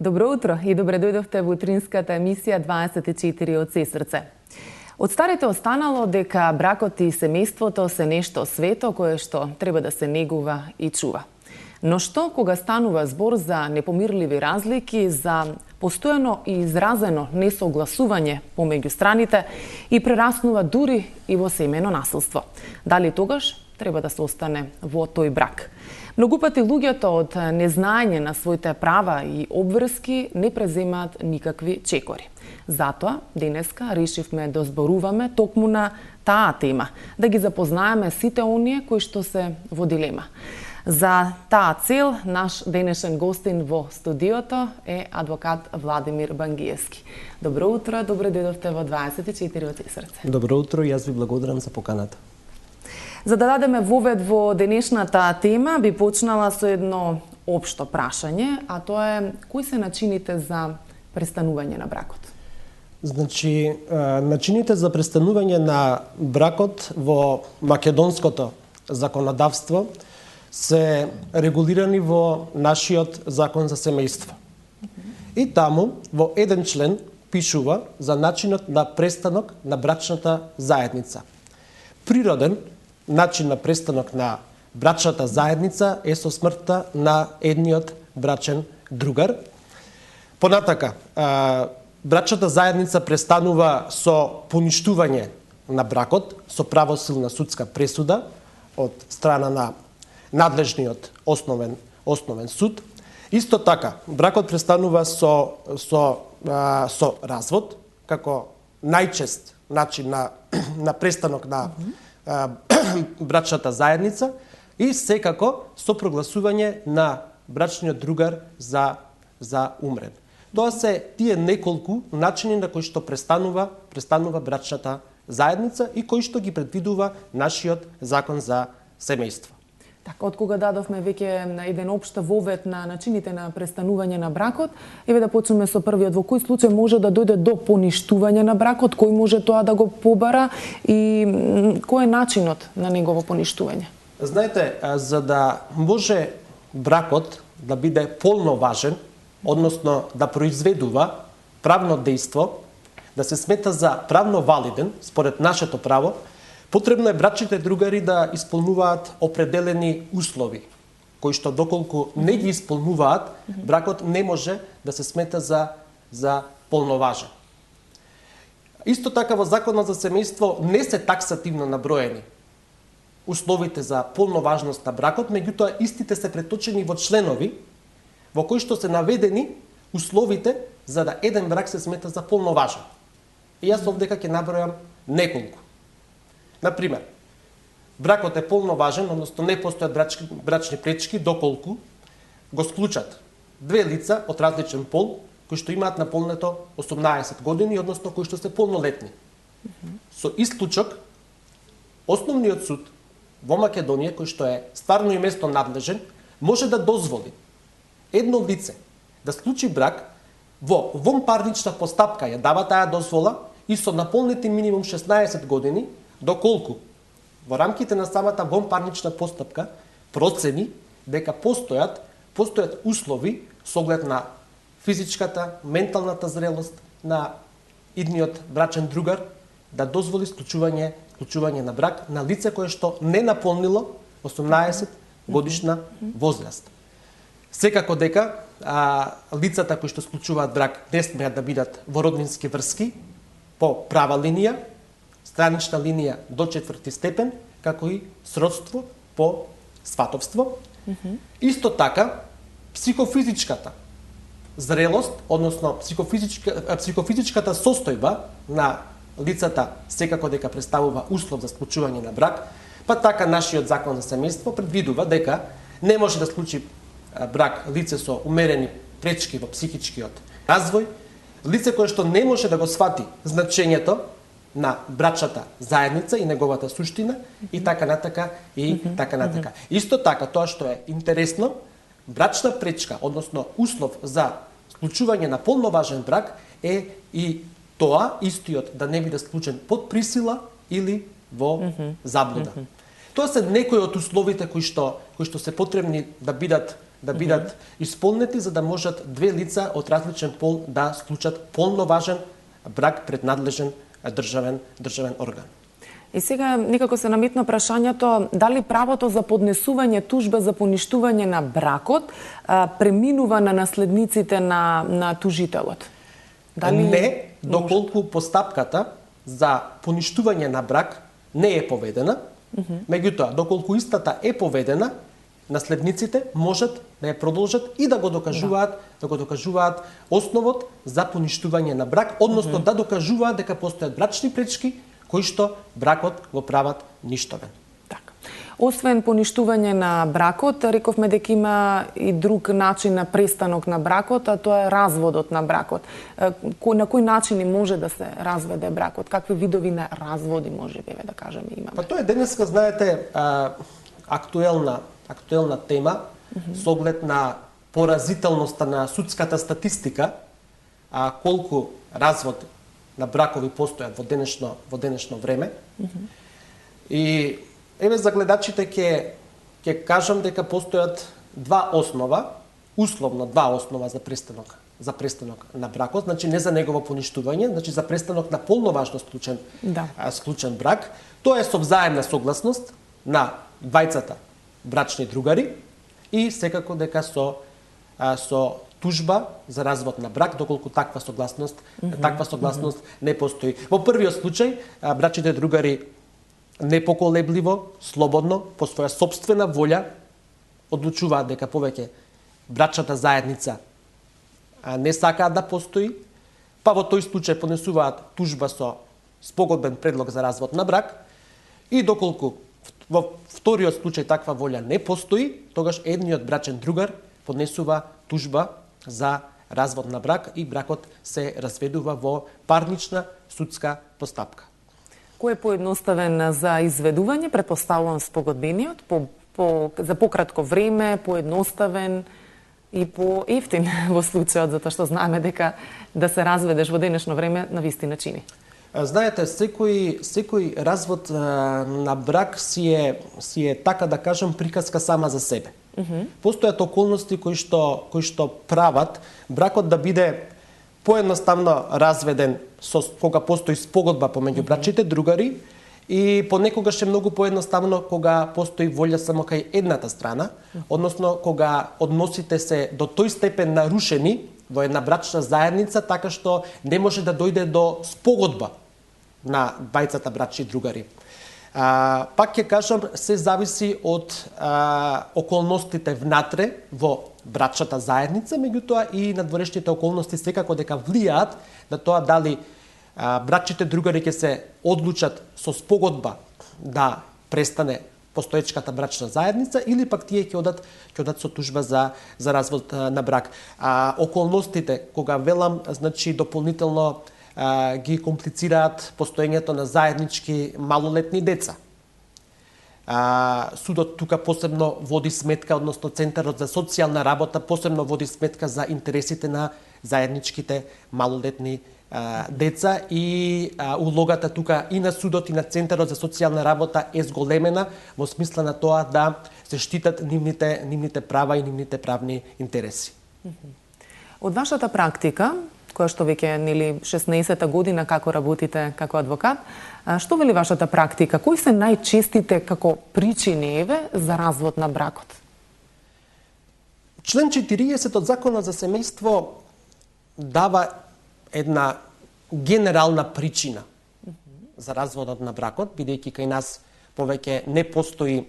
Добро утро и добре дојдовте во утринската емисија 24 од се срце. Од старите останало дека бракот и семејството се нешто свето кое што треба да се негува и чува. Но што кога станува збор за непомирливи разлики, за постојано и изразено несогласување помеѓу страните и прераснува дури и во семејно насилство? Дали тогаш треба да се остане во тој брак? Многу пати луѓето од незнаење на своите права и обврски не преземаат никакви чекори. Затоа, денеска решивме да зборуваме токму на таа тема, да ги запознаеме сите оние кои што се во дилема. За таа цел, наш денешен гостин во студиото е адвокат Владимир Бангиевски. Добро утро, добре дојдовте во 24 од се срце. Добро утро, јас ви благодарам за поканата. За да дадеме вовед во денешната тема, би почнала со едно општо прашање, а тоа е кои се начините за престанување на бракот? Значи, начините за престанување на бракот во македонското законодавство се регулирани во нашиот закон за семејство. И таму во еден член пишува за начинот на престанок на брачната заедница. Природен начин на престанок на брачната заедница е со смртта на едниот брачен другар. Понатака, брачната заедница престанува со поништување на бракот, со правосилна судска пресуда од страна на надлежниот основен суд. Исто така, бракот престанува со развод, како најчест начин на престанок на брачната заедница и секако со прогласување на брачниот другар за умрен. Тоа се тие неколку начини на кои што престанува брачната заедница и кои што ги предвидува нашиот закон за семејство. Така, од кога дадовме веќе еден општ вовед на начините на престанување на бракот, еве да почнеме со првиот. Во кој случај може да дојде до поништување на бракот, кој може тоа да го побара и кој е начинот на негово поништување? Знаете, за да може бракот да биде полноважен, односно да произведува правно дејство, да се смета за правно валиден според нашето право, потребно е брачните другари да исполнуваат определени услови, кои што доколку не ги исполнуваат, бракот не може да се смета за полноважен. Исто така во Законот за семејство не се таксативно наброени условите за полноважност на бракот, меѓутоа истите се преточени во членови во кои што се наведени условите за да еден брак се смета за полноважен. И јас овдека ќе набројам неколку. Например, бракот е полноважен, односно не постојат брачни пречки доколку го склучат две лица од различен пол кои што имаат наполнето 18 години, односно кои што се полнолетни. Со исклучок, Основниот суд во Македонија, кој што е стварно и место надлежен, може да дозволи едно лице да склучи брак во вонпарнична постапка, ја дава таа дозвола и со наполнети минимум 16 години, доколку во рамките на самата вонпарнична постапка процени дека постојат услови со оглед на физичката, менталната зрелост на идниот брачен другар да дозволи склучување на брак на лице кое што не наполнило 18 годишна возраст. Секако дека лицата кои што склучуваат брак не смеат да бидат во роднински врски по права линија, странична линија до 4-ти степен, како и сродство по сватовство. Исто така, психофизичката зрелост, односно психофизичката состојба на лицата секако дека представува услов за склучување на брак, па така нашиот закон за семејство предвидува дека не може да склучи брак лице со умерени пречки во психичкиот развој, лице кое што не може да го свати значењето на брачната заедница и неговата суштина и така натака. Исто така, тоа што е интересно, брачна пречка, односно услов за склучување на полноважен брак е и тоа истиот да не биде склучен под присила или во заблуда. Тоа се некои од условите кои што се потребни да бидат да бидат исполнети за да можат две лица од различен пол да склучат полноважен брак пред надлежен државен орган. И сега некако се наметна прашањето дали правото за поднесување тужба за поништување на бракот преминува на наследниците на тужителот? Дали не, доколку постапката за поништување на брак не е поведена, меѓутоа доколку истата е поведена, наследниците можат да ја продолжат и да го докажуваат основот за поништување на брак, односно да докажуваат дека постојат брачни пречки кои што бракот го прават ништовен. Така. Освен поништување на бракот, рековме дека има и друг начин на престанок на бракот, а тоа е разводот на бракот. На кој начини може да се разведе бракот? Какви видови на разводи може да кажеме имаме? Па тоа е денеска, знаете, актуелна тема со оглед на поразителноста на судската статистика, колку развод на бракови постојат во денешно време. И еве за гледачите ќе кажам дека постојат условно два основа за престанок на бракот, значи не за негово поништување, значи за престанок на полноважно склучен брак. Тоа е со взаемна согласност на двајцата брачни другари и секако дека со тужба за развод на брак, доколку таква согласност не постои. Во првиот случај, брачните другари непоколебливо, слободно, по своја сопствена волја, одлучуваат дека повеќе брачната заедница не сакаат да постои, па во тој случај поднесуваат тужба со спогодбен предлог за развод на брак и доколку во вториот случај таква волја не постои, тогаш едниот брачен другар поднесува тужба за развод на брак и бракот се разведува во парнична судска постапка. Кој е поедноставен за изведување? Претпоставувам спогодбениот, за пократко време, поедноставен и поевтин во случајот, затоа што знаеме дека да се разведеш во денешно време на вистина чини. Знаете, секој развод на брак си е така да кажам приказка сама за себе. Постојат околности кои што прават бракот да биде поедноставно разведен кога постои спогодба помеѓу брачните другари и понекогаш е многу поедноставно кога постои волја само кај едната страна, односно кога односите се до тој степен нарушени во една брачна заедница, така што не може да дојде до спогодба на двајцата брачни другари. Пак ќе кажам, се зависи од околностите внатре во брачната заедница, меѓутоа и надворешните околности секако дека влијаат на тоа дали брачните другари ќе се одлучат со спогодба да престане постоечката брачна заедница или пак тие ќе одат со тужба за развод на брак. Околностите, кога велам, значи дополнително ги комплицираат постоењето на заеднички малолетни деца. Судот тука посебно води сметка, односно Центарот за социјална работа посебно води сметка за интересите на заедничките малолетни деца и улогата тука и на судот и на Центарот за социјална работа е зголемена во смисла на тоа да се штитат нивните права и нивните правни интереси. Од вашата практика, која што веќе 16-та година како работите како адвокат, што вели вашата практика? Кои се најчестите како причини за развод на бракот? Член 40 од Законот за семејство дава една генерална причина за разводот на бракот, бидејќи кај нас повеќе не постои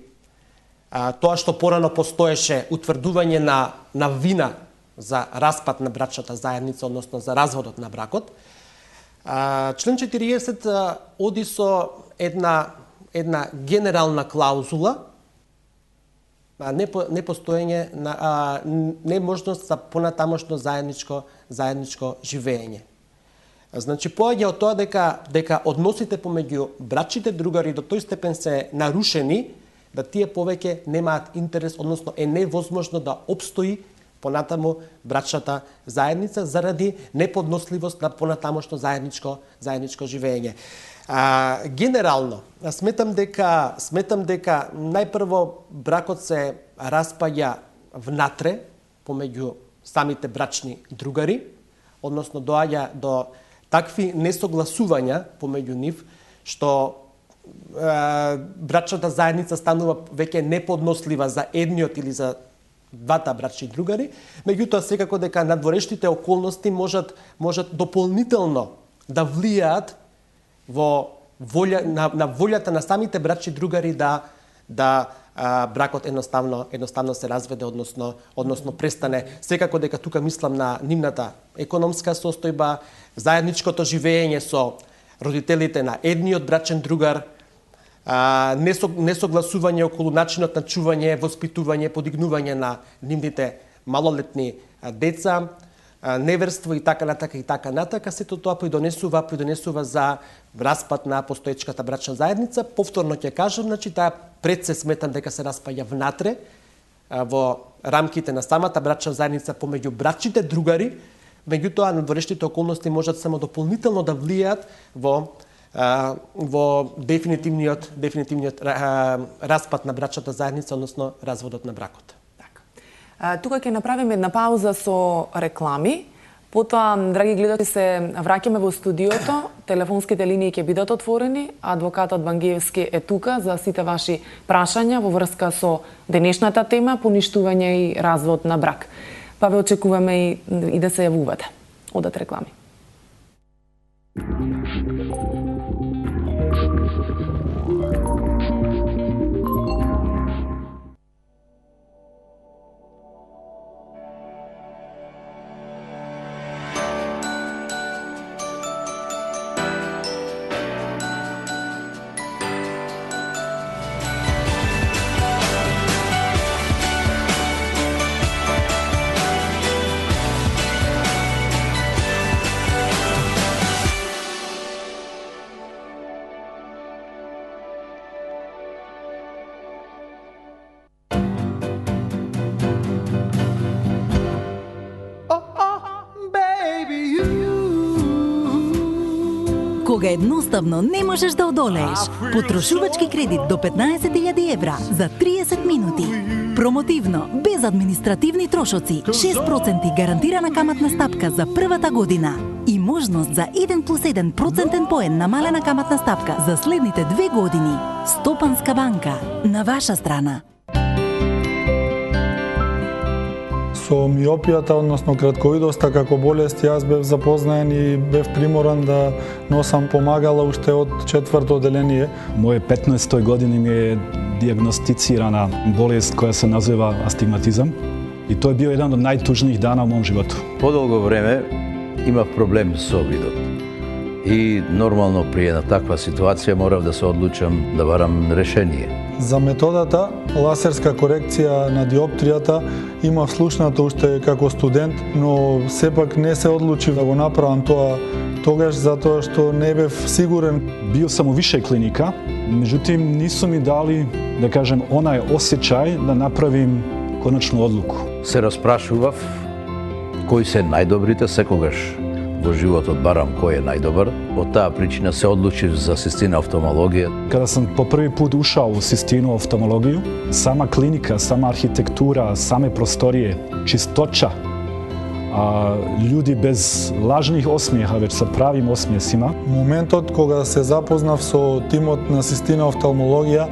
тоа што порано постоеше утврдување на вина за распад на брачната заедница, односно за разводот на бракот. Член 40 оди со една генерална клаузула непостоење на неможност за понатамошно заедничко живење. Значи поаѓа од тоа дека односите помеѓу брачните другари до тој степен се нарушени да тие повеќе немаат интерес, односно е невозможно да обстои понатаму брачната заедница заради неподносливост на понатамошно заедничко живење. Генерално сметам дека најпрво бракот се распаѓа внатре, помеѓу самите брачни другари, односно доаѓа до такви несогласувања помеѓу нив, што брачната заедница станува веќе неподнослива за едниот или за двата брачни другари, меѓутоа секако дека надворештите околности можат дополнително да влијаат во на волјата на самите брачни другари да бракот едноставно се разведе, односно престане. Секако дека тука мислам на нивната економска состојба, заедничкото живење со родителите на едниот брачен другар, несогласување околу начинот на чување, воспитување, подигнување на нивните малолетни деца, неверство и така натака, сето тоа придонесува за распад на постоечката брачна заедница. Повторно ќе кажам, значи таа пред се сметам дека се распаѓа внатре во рамките на самата брачна заедница помеѓу брачните другари, меѓутоа надворештите околности можат само дополнително да влијаат во дефинитивниот распад на брачната заедница, односно разводот на бракот. Тука ќе направиме една пауза со реклами. Потоа, драги гледачи, се враќаме во студиото. Телефонските линии ќе бидат отворени. Адвокатот Бангиевски е тука за сите ваши прашања во врска со денешната тема, поништување и развод на брак. Па ве очекуваме и да се јавувате. Одат реклами. Кога едноставно не можеш да одолееш, потрошувачки кредит до 15.000 евра за 30 минути. Промотивно, без административни трошоци, 6% гарантирана каматна стапка за првата година и можност за 1+1% поен намалена каматна стапка за следните 2 години. Стопанска банка, на ваша страна. Со миопијата, односно кратковидоста како болест, јас бев запознаен и бев приморан да носам помагала уште од 4-то одделение. Моје 15-тој години ми е диагностицирана болест која се назива астигматизам и тоа е био еден од најтужних дана во мојом животу. Подолго време имав проблем со видот и нормално при една таква ситуација морав да се одлучам да барам решение. За методата лазерска корекција на диоптријата имав слушнато уште како студент, но сепак не се одлучив да го направам тоа тогаш затоа што не бев сигурен. Био сам у више клиника, меѓутим нису ми дали, да кажем, онај осеќај да направим конечну одлуку. Се распрашував кои се најдобрите, секогаш во животот барам кој е најдобар. Од таа причина се одлучив за Систина офталмологија. Када сам по први пут ушao у Систину офталмологију, сама клиника, сама архитектура, саме просторие, чисточа, луѓе без лажних осмеха, веќе со правим осмесима. Моментот кога се запознав со тимот на Систина офталмологија,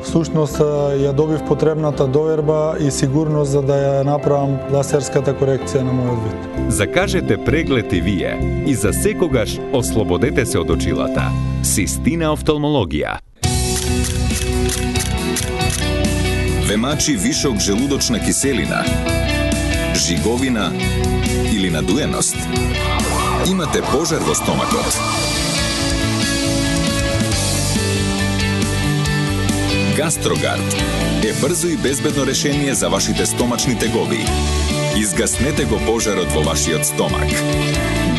всушност ја добив потребната доверба и сигурност за да ја направам лазерската корекција на мојот вид. Закажете преглед и вие и за секогаш ослободете се од очилата. Систина офталмологија. Ве мачи вишок желудочна киселина, жиговина или надуеност? Имате пожар во стомакот? Гастрогард е брзо и безбедно решение за вашите стомачни тегови. Изгаснете го пожарот во вашиот стомак.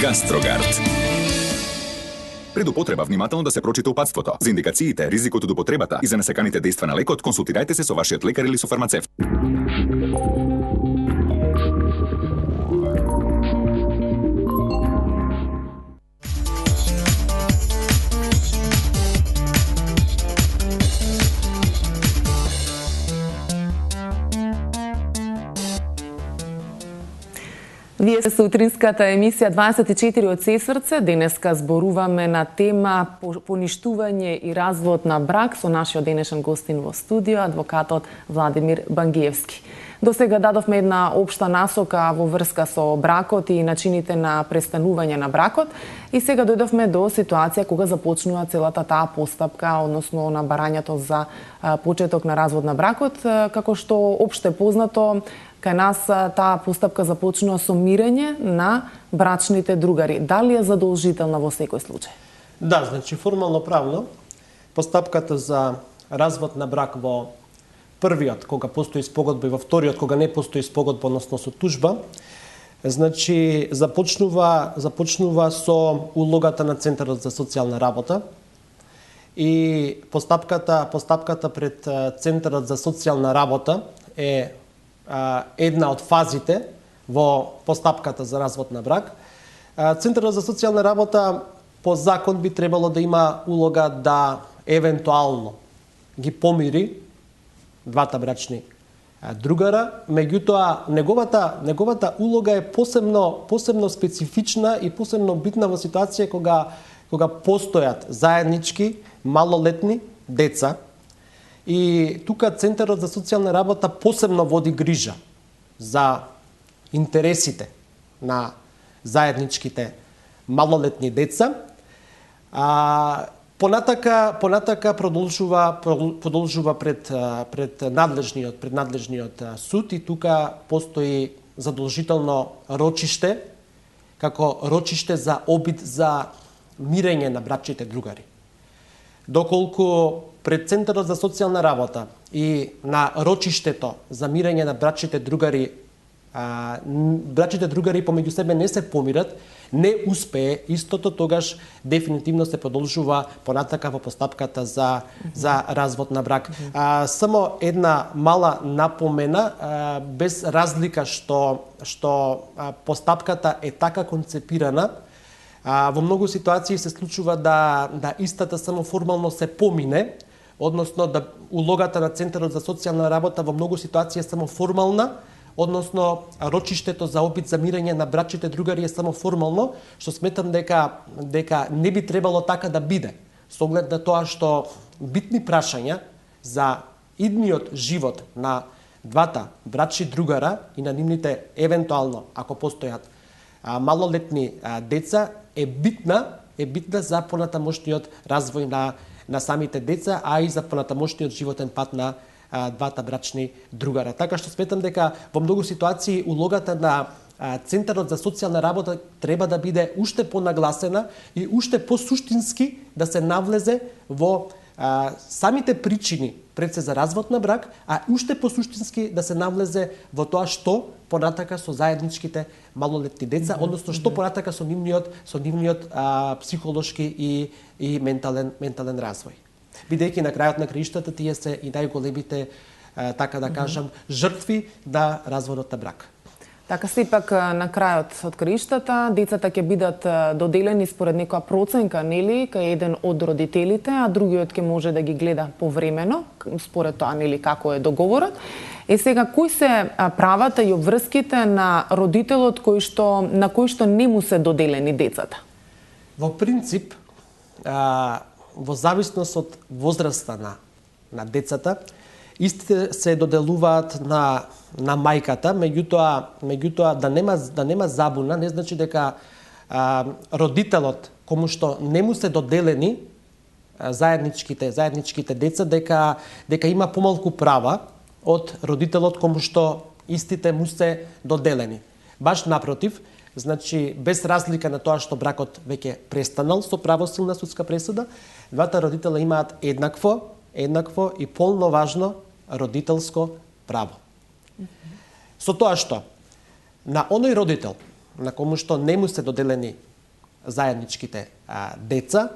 Гастрогард. Пред употреба внимателно да се прочита упатството. За индикациите, ризикот од употребата и за несаканите дејства на лекот, консултирајте се со вашиот лекар или со фармацевт. Вие се утринската емисија 24 од Сесрце. Денеска зборуваме на тема поништување и развод на брак со нашиот денешен гостин во студио, адвокатот Владимир Бангиевски. До сега дадовме една општа насока во врска со бракот и начините на престанување на бракот и сега дојдовме до ситуација кога започнува целата таа постапка, односно на барањето за почеток на развод на бракот, како што опште познато кај нас таа постапка започнува со мирење на брачните другари. Дали е задолжителна во секој случај? Да, значи формално правно постапката за развод на брак во првиот кога постои спогодба и во вториот кога не постои спогодба, односно со тужба, значи започнува со улогата на Центарот за социјална работа и постапката пред Центарот за социјална работа е една од фазите во постапката за развод на брак. Центарот за социјална работа по закон би требало да има улога да евентуално ги помири двата брачни другара, меѓутоа неговата улога е посебно специфична и посебно битна во ситуација кога постојат заеднички малолетни деца. И тука Центарот за социјална работа посебно води грижа за интересите на заедничките малолетни деца. Понатака продолжува пред надлежниот суд и тука постои задолжително рочиште како рочиште за обид за мирење на брачните другари. Доколку пред Центарот за социјална работа и на рочиштето за мирење на брачните другари помеѓу себе не се помират, не успее истото, тогаш дефинитивно се продолжува понатака во постапката за развод на брак. Само една мала напомена, без разлика што постапката е така концепирана, во многу ситуации се случува да истата само формално се помине, односно да улогата на Центарот за социјална работа во многу ситуации е само формална, односно рочиштето за обид за мирење на брачните другари е само формално, што сметам дека не би требало така да биде, со оглед на тоа што битни прашања за идниот живот на двата брачни другара и на нивните евентуално, ако постојат малолетни деца, е битна за понатамошниот развој на самите деца, а и за понатамошниот животен пат на двата брачни другара. Така што сметам дека во многу ситуации улогата на Центарот за социјална работа треба да биде уште понагласена и уште посуштински да се навлезе во самите причини пред се за развод на брак, а уште посуштински да се навлезе во тоа што понатака со заедничките малолетни деца, односно што понатака со нивниот психолошки и ментален развој. Бидејќи на крајот на краиштата тие се и најголемите, така да кажам, жртви на разводот на брак. Така сепак на крајот од краиштата децата ќе бидат доделени според некоја проценка, нели, кај еден од родителите, а другиот ќе може да ги гледа повремено, според тоа, нели, како е договорот. Сега, кои се правата и обврските на родителот на кој што не му се доделени децата? Во принцип, во зависност од возраста на децата, истите се доделуваат на мајката, меѓутоа да нема забуна, не значи дека родителот кому што не му се доделени заедничките деца, дека има помалку права од родителот кому што истите му се доделени. Баш напротив, значи без разлика на тоа што бракот веќе престанал со правосилна судска пресуда, двата родителя имаат еднакво и полно важно родителско право. Со тоа што на оној родител на кому што не му се доделени заедничките деца,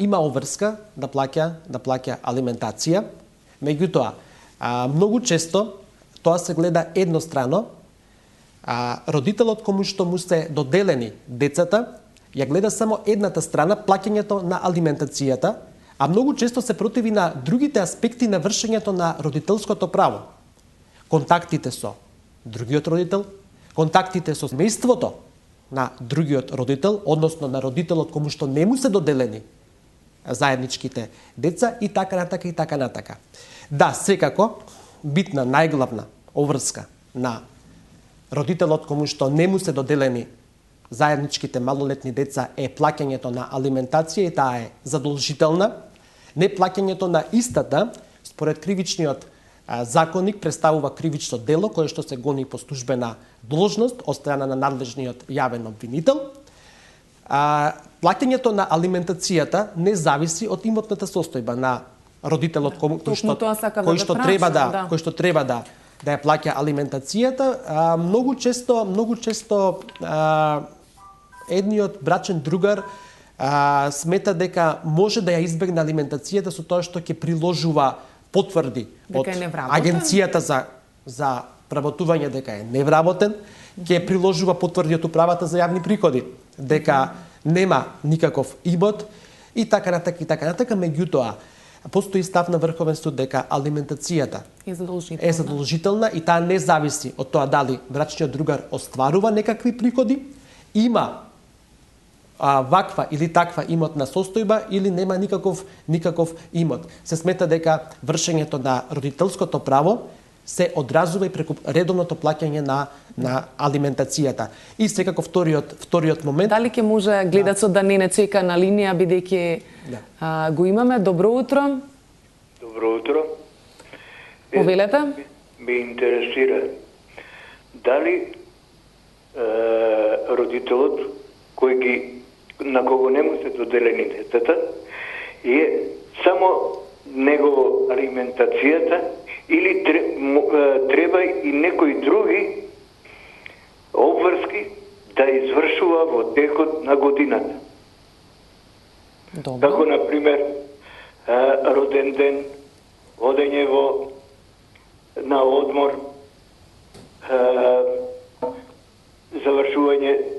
има обврска да плаќа алиментација. Меѓутоа, многу често тоа се гледа еднострано. Родителот кому што му се доделени децата ја гледа само едната страна, плаќањето на алиментацијата, а многу често се противи на другите аспекти на вршењето на родителското право. Контактите со другиот родител, контактите со семејството на другиот родител, односно на родителот кому што не му се доделени заедничките деца и така натака и така натака. Да, секако битна најглавна обврска на родителот кому што не му се доделени заедничките малолетни деца е плаќањето на алиментација и таа е задолжителна. Неплаќањето на истата според кривичниот законник представува кривично дело кое што се гони по службена должност од страна на надлежниот јавен обвинител. Плаќањето на алиментацијата не зависи од имотната состојба на родителот кој што треба да ја плаќа алиментацијата. Многу често едниот брачен другар смета дека може да ја избегне алиментацијата со тоа што ќе приложува потврди од агенцијата за вработување дека е невработен, ќе приложува потврди од управата за јавни приходи дека нема никаков имот и така натака, меѓутоа постои став на Врховен суд дека алиментацијата е задолжителна и таа не зависи од тоа дали брачниот другар остварува некакви приходи, има ваква или таква имотна состојба или нема никаков имот. Се смета дека вршењето на родителското право се одразува и преку редовното плаќање на алиментацијата. И секако вториот момент. Дали ќе може гледачот да не чека на линија бидејќи го имаме? Добро утро. Добро утро. Повелете. Ме интересира дали родителот на кого не му се доделени децата е само негово алиментацијата или треба и некои други обврски да извршува во текот на годината. Добро. Како, например, роден ден, одење на одмор, завршување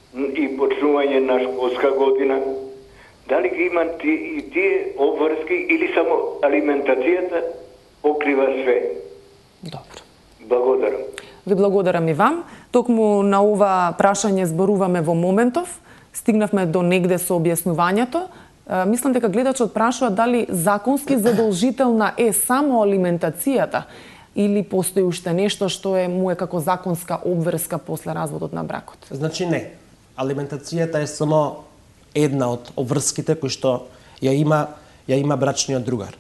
и почнување на школска година. Дали ги има и тие обврски или само алиментацијата покрива све? Добро. Благодарам. Ви благодарам и вам. Токму на ова прашање зборуваме во моментов. Стигнавме до негде со објаснувањето. Мислам дека гледачот прашува дали законски задолжителна е само алиментацијата или постои уште нешто што му е како законска обврска после разводот на бракот. Значи не. Алиментацијата е само една од обврските кои што ја има брачниот другар.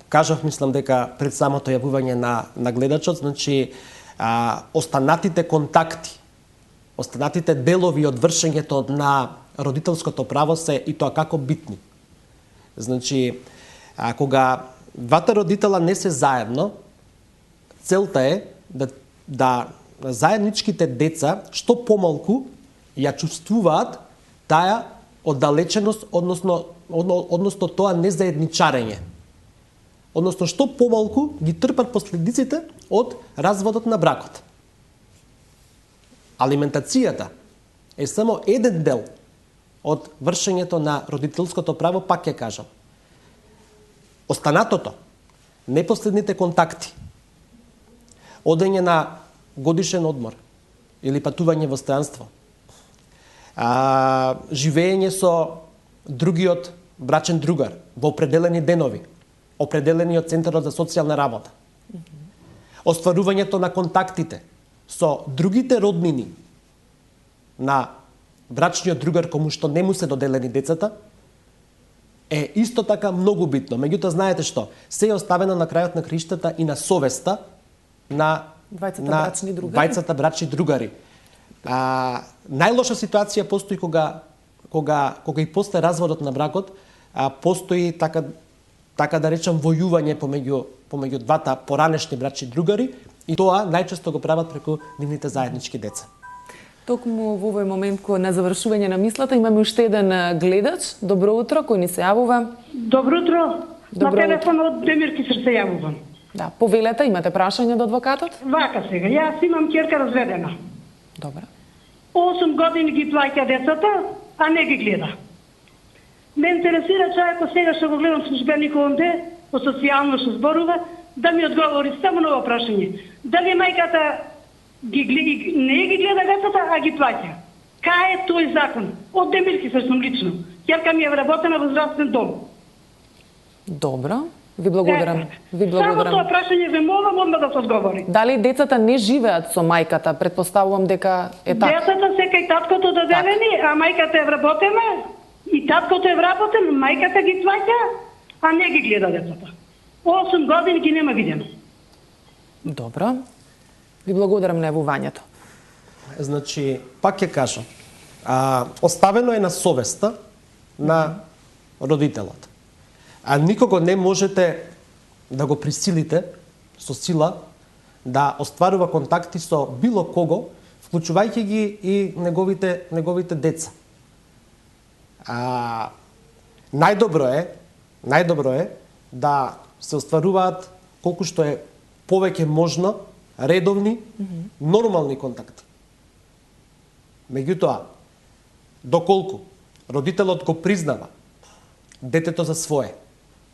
Кажав, мислам дека пред самото јавување на гледачот, значи останатите контакти, останатите делови од вршењето на родителското право се и тоа како битни. Значи, кога двата родитела не се заедно, целта е да заедничките деца што помалку ја чувствуваат таа оддалеченост, односно тоа незаедничарење. Односно што помалку ги трпат последиците од разводот на бракот. Алиментацијата е само еден дел од вршењето на родителското право, пак ќе кажам. Останатото, непоследните контакти, одење на годишен одмор или патување во странство, живење со другиот брачен другар во определени денови, определени од Центарот за социјална работа, остварувањето на контактите со другите роднини на брачниот другар кому што не му се доделени децата, е исто така многу битно. Меѓутоа, знаете што? Се е оставено на крајот на криштата и на совеста на двајцата брачни другари. Најлоша ситуација постои кога и после разводот на бракот постои така да речам војување помеѓу двата поранешни брачни другари и тоа најчесто го прават преку нивните заеднички деца. Токму во овој момент на завршување на мислата имаме уште еден гледач. Добро утро, кој ни се јавува? Добро утро. На телефон од Демирки се јавувам. Да, повелете, имате прашање до адвокатот? Вака сега, јас имам ќерка разведена. Добро. 8 години ги плаќа децата, а не ги гледа. Ме интересира човекот сега што го гледам службеникот онде, по социјално што зборува, да ми одговори само на ова прашање. Дали мајката не ги гледа децата, а ги плаќа. Кај е тој закон? Од Демирки се сум лично. Ќерка ми е вработена во здравствен дом. Добро. Ви благодарам. Само тоа прашање ве молам одма да се одговори. Дали децата не живеат со мајката? Предпоставувам дека е така. Децата се кај таткото доделени, а мајката е вработена, и таткото е вработен, мајката ги плаќа, а не ги гледа децата. 8 години ги нема видено. Добро. Ви благодарам на јавувањето. Значи, пак ќе кажам, оставено е на совеста на родителот. А никого не можете да го присилите со сила да остварува контакти со било кого, вклучувајќи ги и неговите деца. Најдобро е да се остваруваат колку што е повеќе можно редовни, нормални контакти. Меѓутоа, доколку родителот го признава детето за свое,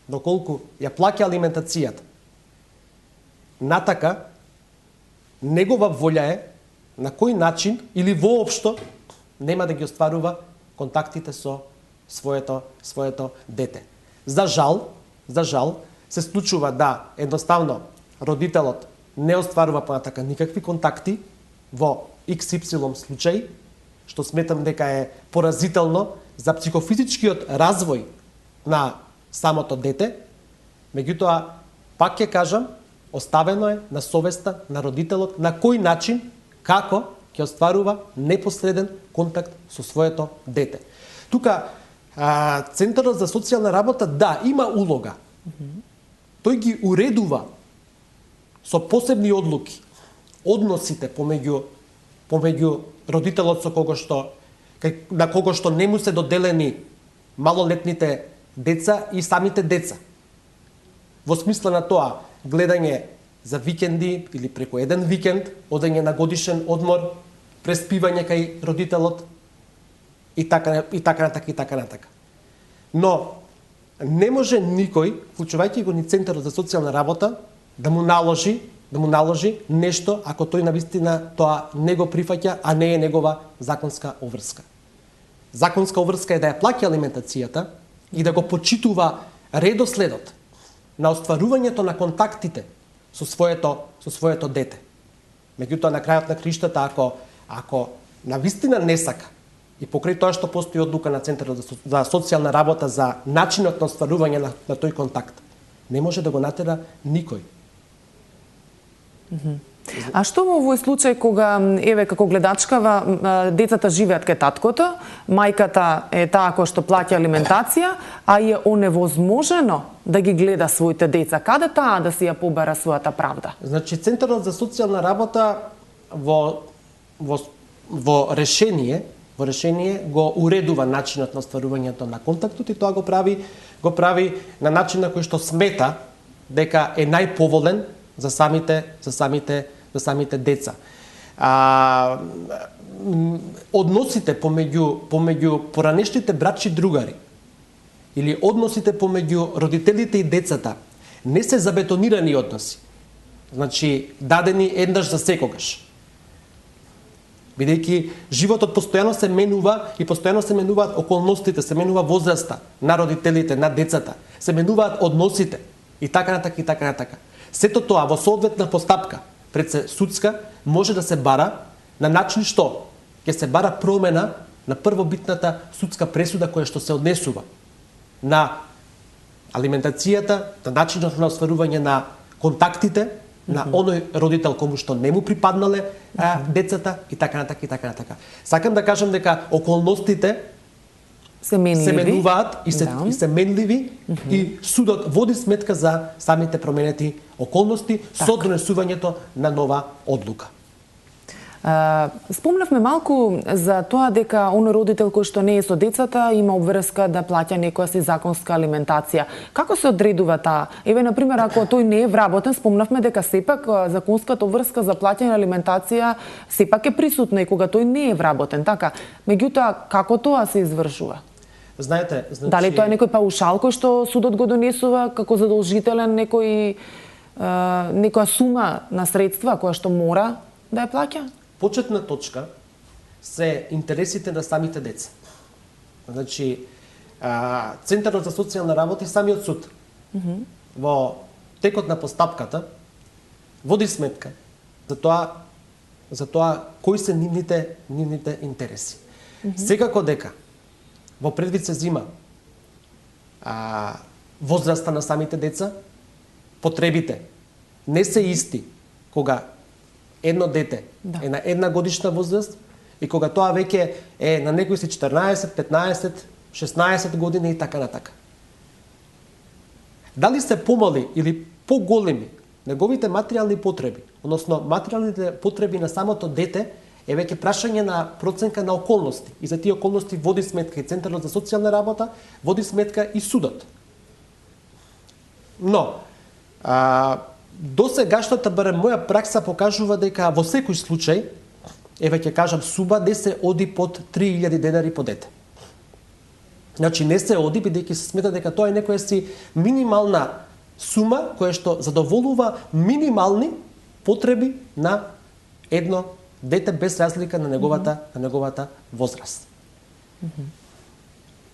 доколку ја плаќа алиментацијата, натака негова волја е на кој начин или воопшто нема да ги остварува контактите со своето дете. За жал се случува да едноставно родителот не остварува понатака никакви контакти во XY случај, што сметам дека е поразително за психофизичкиот развој на самото дете. Меѓутоа, пак ќе кажам, оставено е на совеста на родителот на кој начин, како ќе остварува непосреден контакт со своето дете. Тука, Центарот за социјална работа, да, има улога. Тој ги уредува со посебни одлуки односите помеѓу родителот на кого што не му се доделени малолетните деца и самите деца. Во смисла на тоа, гледање за викенди или преку еден викенд, одење на годишен одмор, преспивање кај родителот и така натака. Но не може никој, вклучувајќи го ни Центарот за социјална работа, да му наложи нешто ако тој навистина тоа не го прифаќа, а не е негова законска обврска. Законска обврска е да ја плаќа алиментацијата и да го почитува редоследот на остварувањето на контактите со своето дете. Меѓутоа, на крајот на криштата, ако навистина не сака, и покрај тоа што постои одлука на Центарот за социјална работа за начинот на остварување на тој контакт, не може да го натера никој. А што во овој случај кога, еве, како гледачкава, децата живеат кај таткото, мајката е таа која што плаќа алиментација, а е оневозможено да ги гледа своите деца? Каде таа да си ја побара својата правда? Значи, Центарот за социјална работа во решение го уредува начинот на остварувањето на контактот и тоа го прави на начин на кој што смета дека е најповолен за самите деца. Односите помеѓу поранешните братчи другари или односите помеѓу родителите и децата не се забетонирани односи. Значи, дадени еднаш за секогаш. Бидејќи животот постојано се менува и постојано се менуваат околностите, се менува возраста на родителите, на децата, се менуваат односите и така натака. Сето тоа во соодветна постапка пред се судска може да се бара на начин што ќе се бара промена на првобитната судска пресуда која што се однесува на алиментацијата, на начинот на остварување на контактите на оној родител кому што не му припаднале децата и така натака. Сакам да кажам дека околностите се менуваат и се менливи и судот води сметка за самите променети околности со донесувањето на нова одлука. Спомнавме малку за тоа дека оној родител кој што не е со децата има обврска да плаќа некоја си законска алиментација. Како се одредува таа? Еве, например, ако тој не е вработен, спомнавме дека сепак законската обврска за плаќање на алиментација сепак е присутна и кога тој не е вработен, така? Меѓутоа, како тоа се извршува? Знаете, дали тоа е некој паушал кој што судот го донесува како задолжителен некоја сума на средства која што мора да ја плаќа? Почетна точка се интересите на самите деца. Значи, Центарот за социјална работа и самиот суд во текот на постапката води сметка за тоа кои се нивните интереси. Секако дека во предвид се зима возраста на самите деца, потребите не се исти кога едно дете е на една годишна возраст и кога тоа веќе е на некои си 14, 15, 16 години и така натака. Дали се помали или поголеми неговите материјални потреби, односно материјалните потреби на самото дете, е веќе прашање на проценка на околности. И за тие околности води сметка и Центарот за социјална работа, води сметка и судот. Но, до сегашната, барем моја пракса покажува дека во секој случај, веќе кажам, суба не се оди под 3000 денари по дете. Значи не се оди, бидејќи се смета дека тоа е некоја си минимална сума која што задоволува минимални потреби на едно дете без разлика на неговата возраст.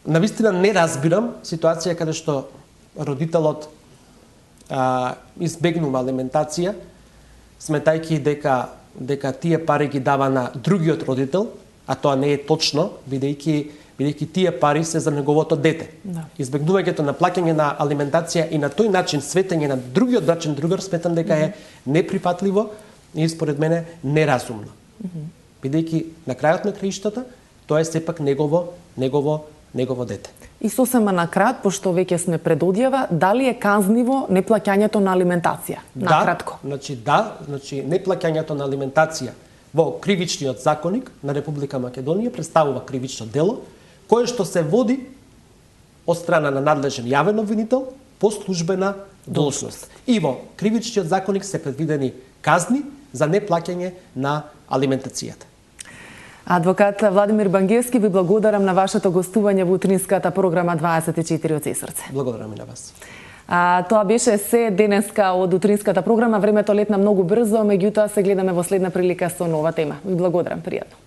Навистина не разбирам ситуација каде што родителот избегнува алиментација, сметајќи дека тие пари ги дава на другиот родител, а тоа не е точно, бидејќи тие пари се за неговото дете. Да. Избегнувањето на плаќање на алиментација и на тој начин светење на другиот брачен другар сметам дека е неприфатливо и според мене неразумно. Бидејќи на крајот на краиштата тоа е сепак негово дете. И сосема на крај, пошто веќе сме пред одјава, дали е казниво неплаќањето на алиментација? Накратко. Значи неплаќањето на алиментација во кривичниот законник на Република Македонија представува кривично дело кое што се води од страна на надлежен јавен обвинител по службена должност. И во кривичниот законник се предвидени казни за неплаќање на алиментацијата. Адвокат Владимир Бангевски, ви благодарам на вашето гостување во утринската програма 24 од Сесрце. Благодарам и на вас. Тоа беше се денеска од утринската програма. Времето летна многу брзо, меѓутоа се гледаме во следна прилика со нова тема. Ви благодарам, пријатно.